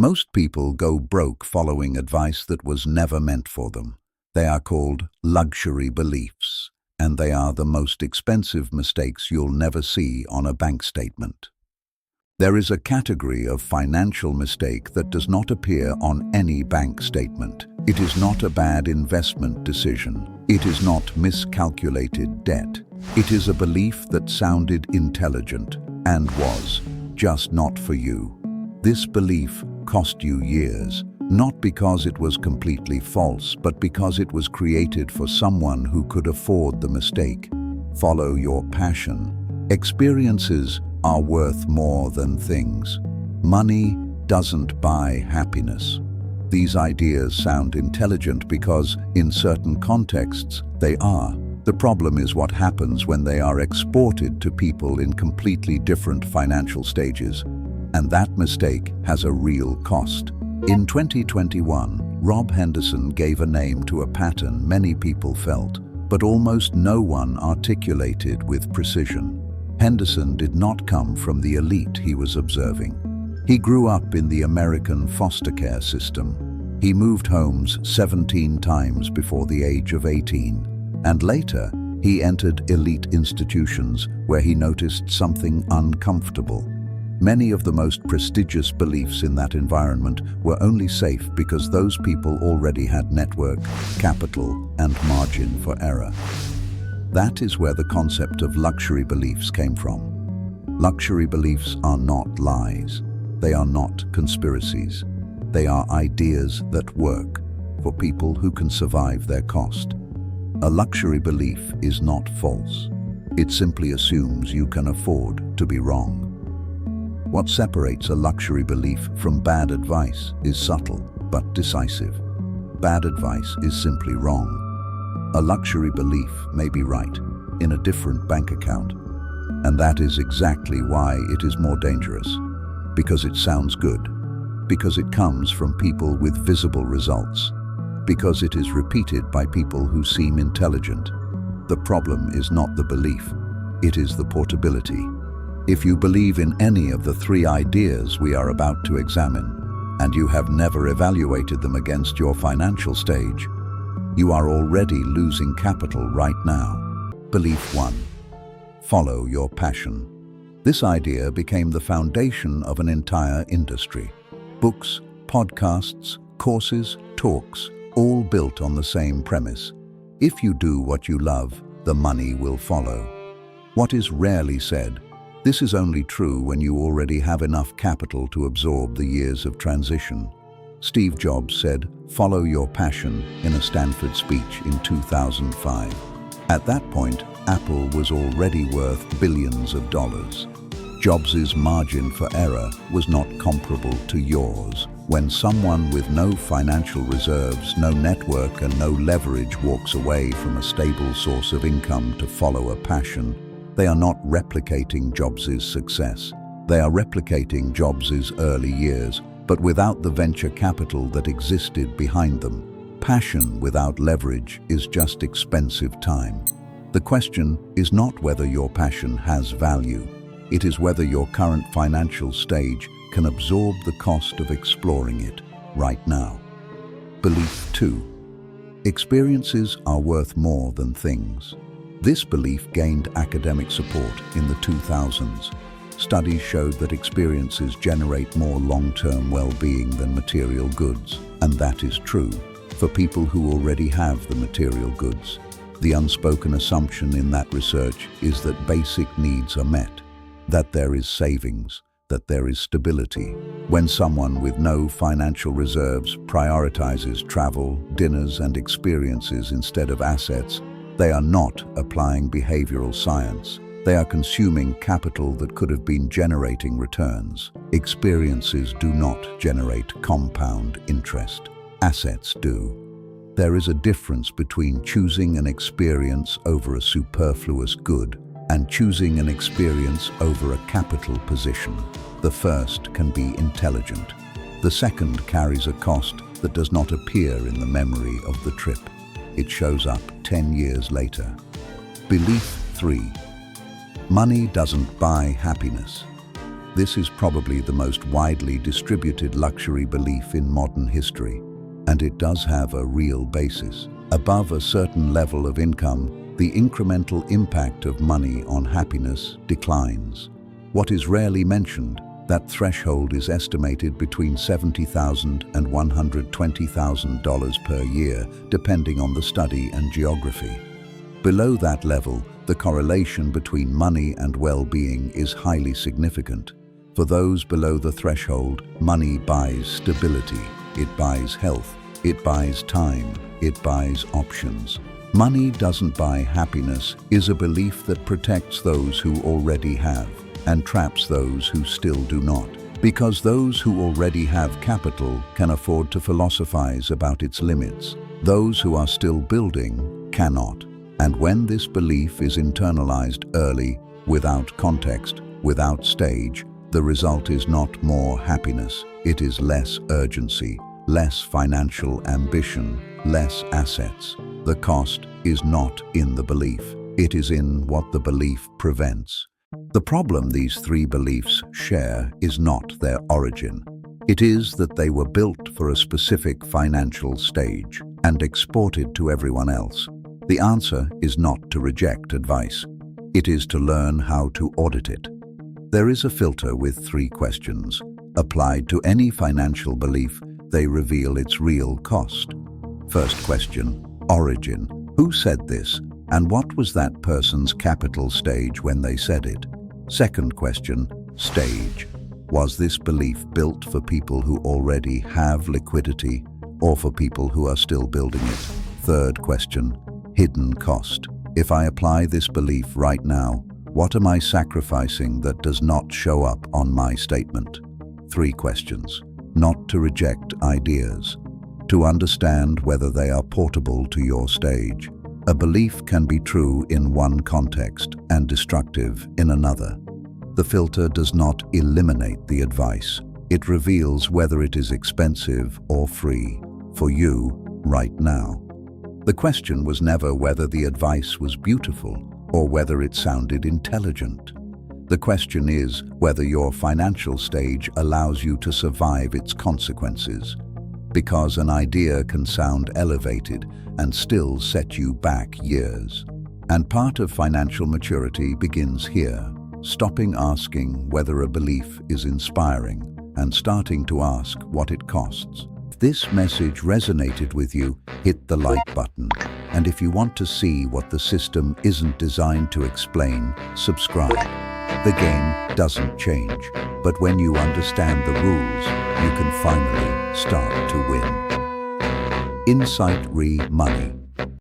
Most people go broke following advice that was never meant for them. They are called luxury beliefs, and they are the most expensive mistakes you'll never see on a bank statement. There is a category of financial mistake that does not appear on any bank statement. It is not a bad investment decision. It is not miscalculated debt. It is a belief that sounded intelligent and was just not for you. This belief cost you years, not because it was completely false, but because it was created for someone who could afford the mistake. Follow your passion. Experiences are worth more than things. Money doesn't buy happiness. These ideas sound intelligent because, in certain contexts, they are. The problem is what happens when they are exported to people in completely different financial stages, and that mistake has a real cost. In 2021, Rob Henderson gave a name to a pattern many people felt, but almost no one articulated with precision. Henderson did not come from the elite he was observing. He grew up in the American foster care system. He moved homes 17 times before the age of 18, and later he entered elite institutions where he noticed something uncomfortable. Many of the most prestigious beliefs in that environment were only safe because those people already had network, capital, and margin for error. That is where the concept of luxury beliefs came from. Luxury beliefs are not lies. They are not conspiracies. They are ideas that work for people who can survive their cost. A luxury belief is not false. It simply assumes you can afford to be wrong. What separates a luxury belief from bad advice is subtle but decisive. Bad advice is simply wrong. A luxury belief may be right in a different bank account, and that is exactly why it is more dangerous. Because it sounds good, because it comes from people with visible results, because it is repeated by people who seem intelligent. The problem is not the belief, it is the portability. If you believe in any of the three ideas we are about to examine, and you have never evaluated them against your financial stage, you are already losing capital right now. Belief 1. Follow your passion. This idea became the foundation of an entire industry. Books, podcasts, courses, talks, all built on the same premise. If you do what you love, the money will follow. What is rarely said, this is only true when you already have enough capital to absorb the years of transition. Steve Jobs said, "Follow your passion," in a Stanford speech in 2005. At that point, Apple was already worth billions of dollars. Jobs' margin for error was not comparable to yours. When someone with no financial reserves, no network, and no leverage walks away from a stable source of income to follow a passion, they are not replicating Jobs' success. They are replicating Jobs' early years, but without the venture capital that existed behind them. Passion without leverage is just expensive time. The question is not whether your passion has value. It is whether your current financial stage can absorb the cost of exploring it right now. Belief 2. Experiences are worth more than things. This belief gained academic support in the 2000s. Studies showed that experiences generate more long-term well-being than material goods, and that is true for people who already have the material goods. The unspoken assumption in that research is that basic needs are met, that there is savings, that there is stability. When someone with no financial reserves prioritizes travel, dinners, and experiences instead of assets, they are not applying behavioral science. They are consuming capital that could have been generating returns. Experiences do not generate compound interest. Assets do. There is a difference between choosing an experience over a superfluous good and choosing an experience over a capital position. The first can be intelligent. The second carries a cost that does not appear in the memory of the trip. It shows up 10 years later. Belief 3. Money doesn't buy happiness. This is probably the most widely distributed luxury belief in modern history, and it does have a real basis. Above a certain level of income, the incremental impact of money on happiness declines. What is rarely mentioned, that threshold is estimated between $70,000 and $120,000 per year, depending on the study and geography. Below that level, the correlation between money and well-being is highly significant. For those below the threshold, money buys stability, it buys health, it buys time, it buys options. Money doesn't buy happiness is a belief that protects those who already have and traps those who still do not. Because those who already have capital can afford to philosophize about its limits. Those who are still building cannot. And when this belief is internalized early, without context, without stage, the result is not more happiness. It is less urgency, less financial ambition, less assets. The cost is not in the belief. It is in what the belief prevents. The problem these three beliefs share is not their origin. It is that they were built for a specific financial stage and exported to everyone else. The answer is not to reject advice. It is to learn how to audit it. There is a filter with 3 questions. Applied to any financial belief, they reveal its real cost. First question, origin. Who said this? And what was that person's capital stage when they said it? Second question, stage. Was this belief built for people who already have liquidity or for people who are still building it? Third question, hidden cost. If I apply this belief right now, what am I sacrificing that does not show up on my statement? 3 questions. Not to reject ideas. To understand whether they are portable to your stage. A belief can be true in one context and destructive in another. The filter does not eliminate the advice. It reveals whether it is expensive or free for you right now. The question was never whether the advice was beautiful or whether it sounded intelligent. The question is whether your financial stage allows you to survive its consequences. Because an idea can sound elevated and still set you back years. And part of financial maturity begins here, stopping asking whether a belief is inspiring and starting to ask what it costs. If this message resonated with you, hit the like button. And if you want to see what the system isn't designed to explain, subscribe. The game doesn't change, but when you understand the rules, you can finally start to win. Insight Re Money.